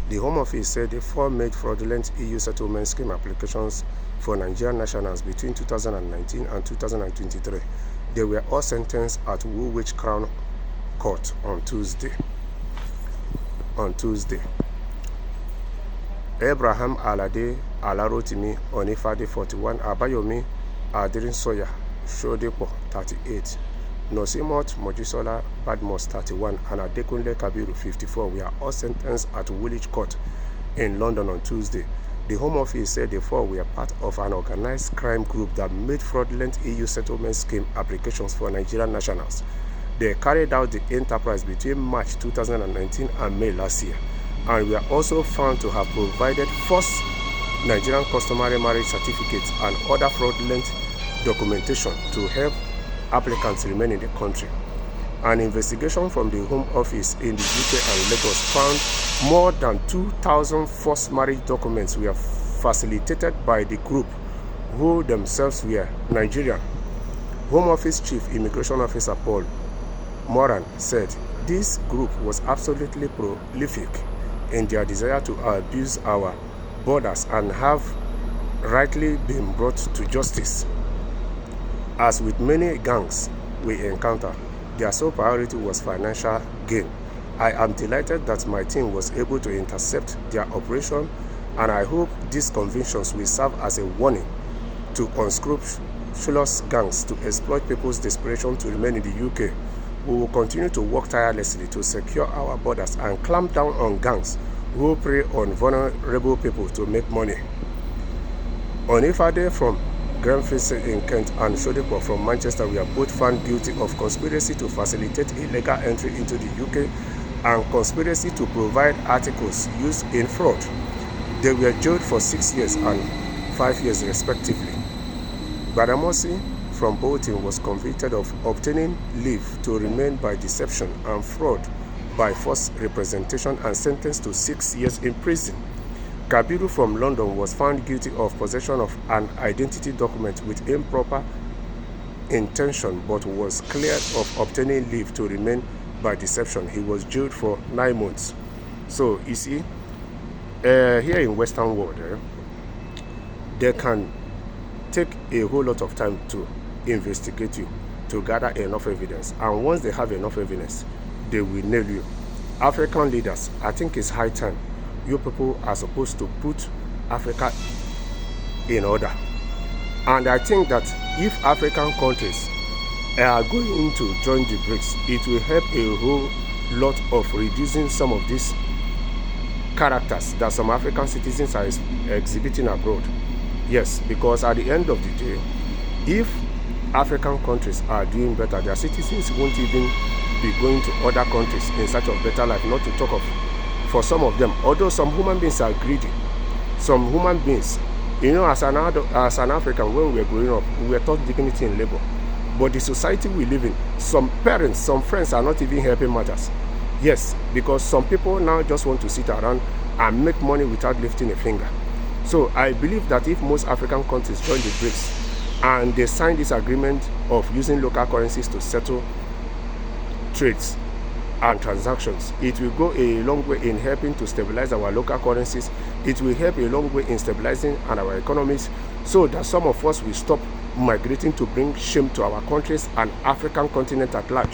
The Home Office said the four made fraudulent EU settlement scheme applications for Nigerian nationals between 2019 and 2023. They were all sentenced at Woolwich Crown Court on Tuesday. Abraham Alade Alarotimi Onifade 41, Abayomi Adirinsoya Shodepo 38, Nosimot Mojisola Badmos 31, and Adekunle Kabiru 54 were all sentenced at Woolwich Court in London on Tuesday. The Home Office said the four were part of an organized crime group that made fraudulent EU settlement scheme applications for Nigerian nationals. They carried out the enterprise between March 2019 and May last year, and were also found to have provided false Nigerian customary marriage certificates and other fraudulent documentation to help applicants remain in the country. An investigation from the Home Office in the UK and Lagos found more than 2,000 false marriage documents were facilitated by the group, who themselves were Nigerian. Home Office Chief Immigration Officer Paul Moran said this group was absolutely prolific in their desire to abuse our borders and have rightly been brought to justice. As with many gangs we encounter, their sole priority was financial gain. I am delighted that my team was able to intercept their operation, and I hope these convictions will serve as a warning to unscrupulous gangs to exploit people's desperation to remain in the UK. We will continue to work tirelessly to secure our borders and clamp down on gangs who prey on vulnerable people to make money. Onifade from Grenfell in Kent and Shodepo from Manchester were both found guilty of conspiracy to facilitate illegal entry into the UK and conspiracy to provide articles used in fraud. They were jailed for 6 years and 5 years respectively. Badamosi from Bolton was convicted of obtaining leave to remain by deception and fraud by false representation and sentenced to 6 years in prison. Kabiru from London was found guilty of possession of an identity document with improper intention but was cleared of obtaining leave to remain by deception. He was jailed for 9 months. So you see, here in Western world, they can take a whole lot of time to investigate you, to gather enough evidence, and once they have enough evidence, they will nail you. African leaders, I think it's high time you people are supposed to put Africa in order. And I think that if African countries are going to join the BRICS, it will help a whole lot of reducing some of these characters that some African citizens are exhibiting abroad. Yes, because at the end of the day, if African countries are doing better, their citizens won't even be going to other countries in search of better life, not to talk of for some of them. Although some human beings are greedy, some human beings, as an African, when we were growing up, we were taught dignity in labor. But the society we live in, some parents, some friends are not even helping matters. Yes, because some people now just want to sit around and make money without lifting a finger. So I believe that if most African countries join the BRICS and they sign this agreement of using local currencies to settle trades and transactions, it will go a long way in helping to stabilize our local currencies. It will help a long way in stabilizing our economies, so that some of us will stop migrating to bring shame to our countries and African continent at large.